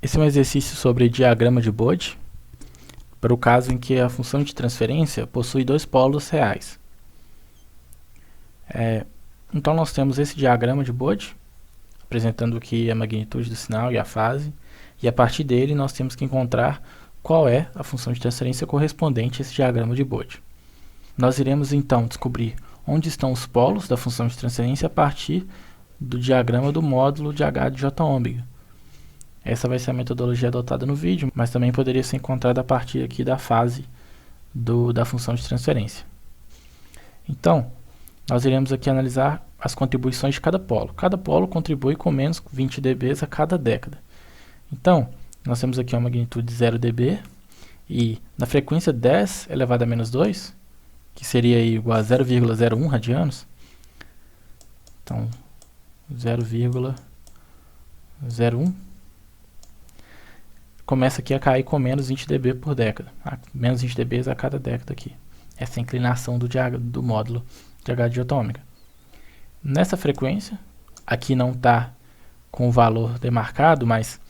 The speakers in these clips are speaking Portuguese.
Esse é um exercício sobre diagrama de Bode, para o caso em que a função de transferência possui dois polos reais. Então nós temos esse diagrama de Bode, apresentando aqui a magnitude do sinal e a fase, e a partir dele nós temos que encontrar qual é a função de transferência correspondente a esse diagrama de Bode. Nós iremos então descobrir onde estão os polos da função de transferência a partir do diagrama do módulo de h de j-ômega. Essa vai ser a metodologia adotada no vídeo, mas também poderia ser encontrada a partir aqui da fase da função de transferência. Então, nós iremos aqui analisar as contribuições de cada polo. Cada polo contribui com menos 20 dB a cada década. Então, nós temos aqui uma magnitude de 0 dB e na frequência 10 elevado a menos 2, que seria igual a 0,01 radianos. Então, 0,01 começa aqui a cair com menos 20 dB por década. Menos 20 dB a cada década aqui. Essa é a inclinação do módulo de h de j-ômega. Nessa frequência, aqui não está com o valor demarcado, mas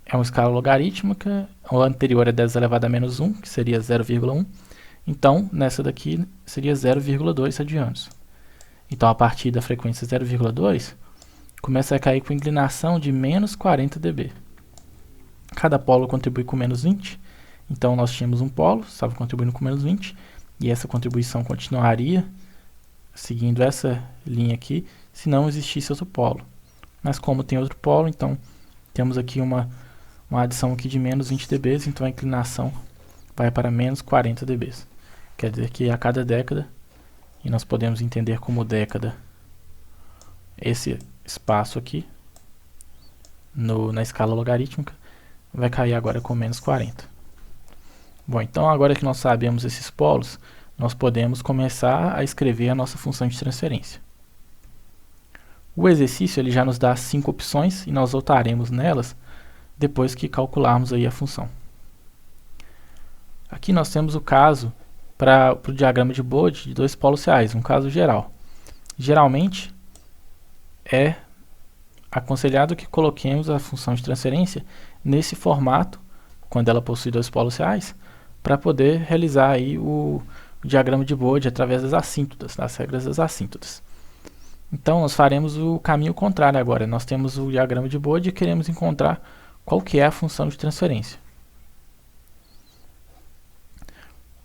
é uma escala logarítmica. O anterior é 10 elevado a menos 1, que seria 0,1. Então, nessa daqui seria 0,2 radianos. Então, a partir da frequência 0,2, começa a cair com inclinação de menos 40 dB. Cada polo contribui com menos 20, então nós tínhamos um polo, estava contribuindo com menos 20, e essa contribuição continuaria seguindo essa linha aqui, se não existisse outro polo. Mas como tem outro polo, então temos aqui uma adição aqui de menos 20 dB, então a inclinação vai para menos 40 dB. Quer dizer que a cada década, e nós podemos entender como década esse espaço aqui, na escala logarítmica, vai cair agora com menos 40. Bom, então agora que nós sabemos esses polos, nós podemos começar a escrever a nossa função de transferência. O exercício ele já nos dá 5 opções e nós voltaremos nelas depois que calcularmos aí a função. Aqui nós temos o caso para o diagrama de Bode de dois polos reais, um caso geral. Geralmente é aconselhado que coloquemos a função de transferência nesse formato, quando ela possui dois polos reais, para poder realizar aí o diagrama de Bode através das assíntotas, das regras das assíntotas. Então, nós faremos o caminho contrário agora. Nós temos o diagrama de Bode e queremos encontrar qual que é a função de transferência.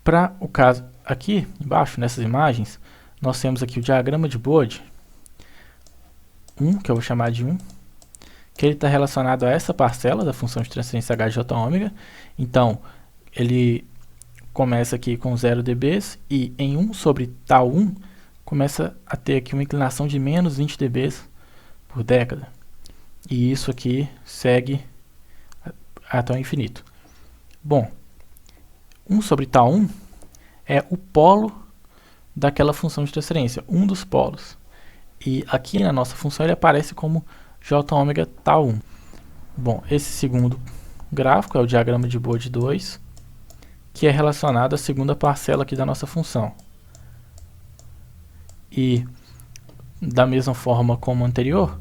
Para o caso aqui, embaixo, nessas imagens, nós temos aqui o diagrama de Bode, que eu vou chamar de 1, que ele está relacionado a essa parcela da função de transferência h de j-ômega. Então, ele começa aqui com 0 dB e em 1 sobre tal 1 começa a ter aqui uma inclinação de menos 20 dB por década. E isso aqui segue até o infinito. Bom, 1 sobre tal 1 é o polo daquela função de transferência, um dos polos. E aqui na nossa função ele aparece como j-ômega tal 1. Bom, esse segundo gráfico é o diagrama de Bode 2, que é relacionado à segunda parcela aqui da nossa função. E da mesma forma como o anterior,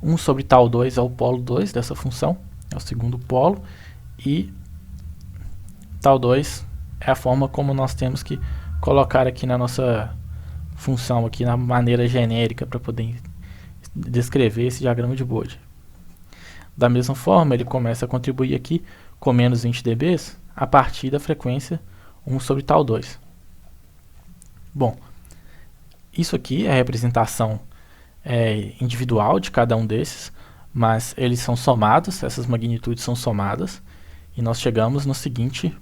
1 sobre tal 2 é o polo 2 dessa função, é o segundo polo, e tal 2 é a forma como nós temos que colocar aqui na nossa função, aqui na maneira genérica para poder descrever esse diagrama de Bode. Da mesma forma, ele começa a contribuir aqui com menos 20 dB a partir da frequência 1 sobre tal 2. Bom, isso aqui é a representação individual de cada um desses, mas eles são somados, essas magnitudes são somadas, e nós chegamos no seguinte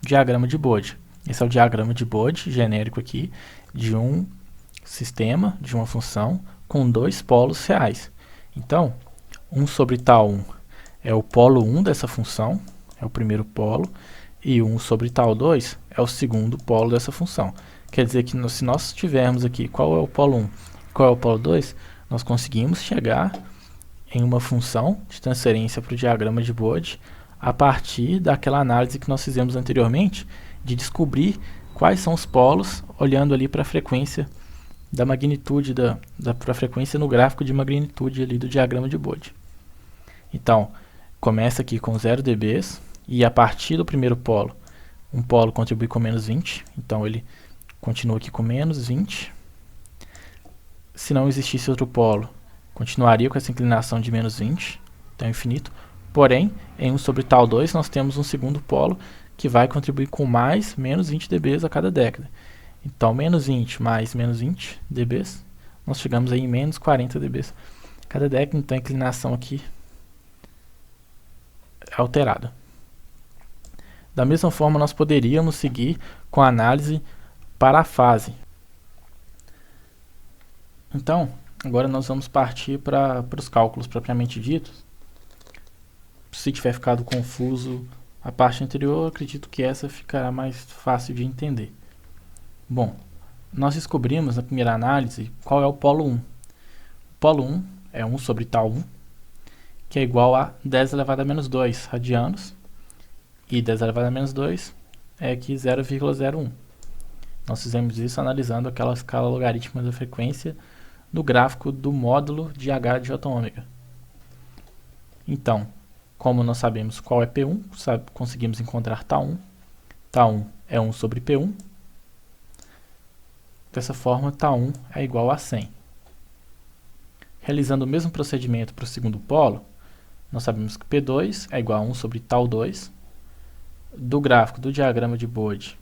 diagrama de Bode. Esse é o diagrama de Bode genérico aqui de um sistema, de uma função com dois polos reais. Então, 1 sobre tal 1 é o polo 1 dessa função, é o primeiro polo, e 1 sobre tal 2 é o segundo polo dessa função. Quer dizer que se nós tivermos aqui qual é o polo 1 e qual é o polo 2, nós conseguimos chegar em uma função de transferência para o diagrama de Bode a partir daquela análise que nós fizemos anteriormente, de descobrir quais são os polos, olhando ali para a frequência da magnitude, para a frequência no gráfico de magnitude ali do diagrama de Bode. Então, começa aqui com 0 dB e a partir do primeiro polo, um polo contribui com menos 20, então ele continua aqui com menos 20. Se não existisse outro polo, continuaria com essa inclinação de menos 20, então infinito. Porém, em 1 sobre tal 2, nós temos um segundo polo que vai contribuir com mais menos 20 dB a cada década. Então, menos 20 mais menos 20 dB, nós chegamos aí em menos 40 dB a cada década, então a inclinação aqui é alterada. Da mesma forma, nós poderíamos seguir com a análise para a fase. Então, agora nós vamos partir para os cálculos propriamente ditos. Se tiver ficado confuso a parte anterior, acredito que essa ficará mais fácil de entender. Bom, nós descobrimos na primeira análise qual é o polo 1. O polo 1 é 1 sobre tal 1, que é igual a 10 elevado a menos 2 radianos, e 10 elevado a menos 2 é aqui 0,01. Nós fizemos isso analisando aquela escala logarítmica da frequência no gráfico do módulo de H de J-ômega. Então, como nós sabemos qual é P1, conseguimos encontrar τ1. τ1 é 1 sobre P1. Dessa forma, τ1 é igual a 100. Realizando o mesmo procedimento para o segundo polo, nós sabemos que P2 é igual a 1 sobre τ2. Do gráfico do diagrama de Bode,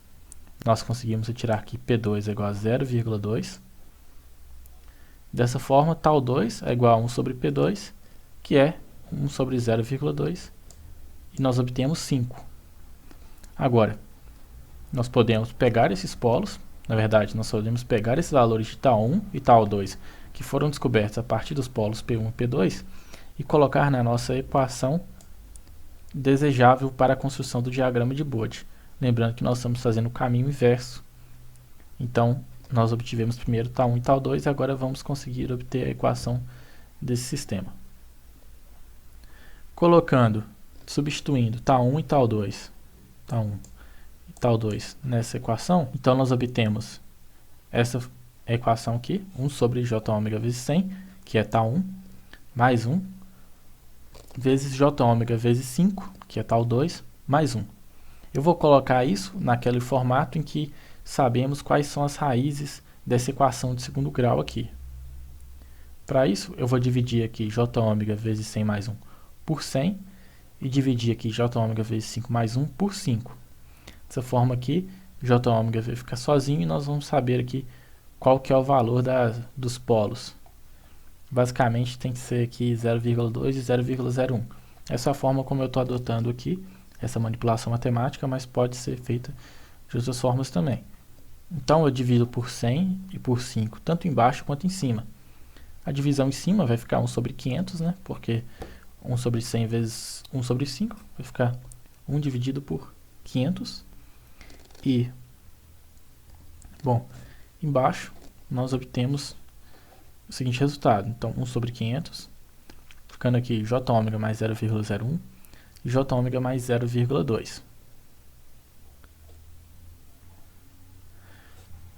nós conseguimos retirar que P2 é igual a 0,2. Dessa forma, τ2 é igual a 1 sobre P2, que é 1 sobre 0,2, e nós obtemos 5. Agora, nós podemos pegar esses polos, na verdade, nós podemos pegar esses valores de τ1 e τ2, que foram descobertos a partir dos polos P1 e P2, e colocar na nossa equação desejável para a construção do diagrama de Bode. Lembrando que nós estamos fazendo o caminho inverso. Então, nós obtivemos primeiro τ1 e τ2 e agora vamos conseguir obter a equação desse sistema. Substituindo τ1 e τ2, τ1 e τ2 nessa equação, então nós obtemos essa equação aqui, 1 sobre Jω vezes 100, que é τ1, mais 1, vezes Jω vezes 5, que é τ2, mais 1. Eu vou colocar isso naquele formato em que sabemos quais são as raízes dessa equação de segundo grau aqui. Para isso, eu vou dividir aqui Jω vezes 100 mais 1 por 100 e dividir aqui Jω vezes 5 mais 1 por 5. Dessa forma aqui, Jω vai ficar sozinho e nós vamos saber aqui qual que é o valor dos polos. Basicamente tem que ser aqui 0,2 e 0,01. Essa é a forma como eu estou adotando aqui, essa manipulação matemática, mas pode ser feita de outras formas também. Então eu divido por 100 e por 5, tanto embaixo quanto em cima. A divisão em cima vai ficar 1 sobre 500, né? Porque 1 sobre 100 vezes 1 sobre 5 vai ficar 1 dividido por 500. E, bom, embaixo nós obtemos o seguinte resultado. Então, 1 sobre 500, ficando aqui Jω mais 0,01 e Jω mais 0,2.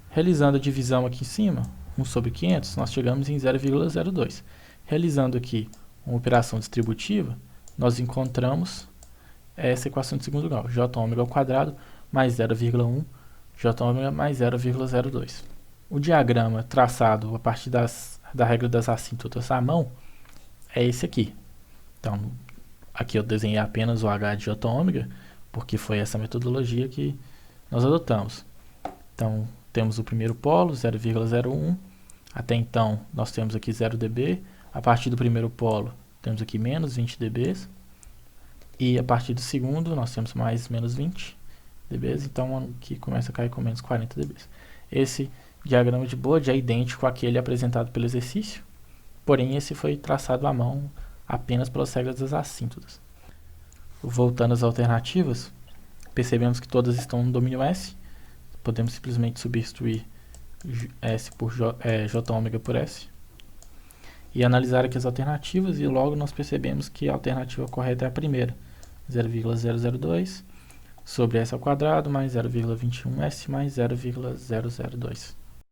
Realizando a divisão aqui em cima, 1 sobre 500, nós chegamos em 0,02. Realizando aqui uma operação distributiva, nós encontramos essa equação de segundo grau, Jω ao quadrado mais 0,1, Jω mais 0,02. O diagrama traçado a partir da regra das assíntotas à mão é esse aqui. Então, aqui eu desenhei apenas o H de Jω, porque foi essa metodologia que nós adotamos. Então, temos o primeiro polo, 0,01. Até então, nós temos aqui 0 dB. A partir do primeiro polo, temos aqui menos 20 dB. E a partir do segundo, nós temos mais menos 20 dB. Então, aqui começa a cair com menos 40 dB. Esse diagrama de Bode é idêntico àquele apresentado pelo exercício, porém esse foi traçado à mão apenas pelas regras das assíntotas. Voltando às alternativas, percebemos que todas estão no domínio S. Podemos simplesmente substituir S por Jω por S e analisar aqui as alternativas, e logo nós percebemos que a alternativa correta é a primeira, 0,002 sobre S ao quadrado mais 0,21S mais 0,002.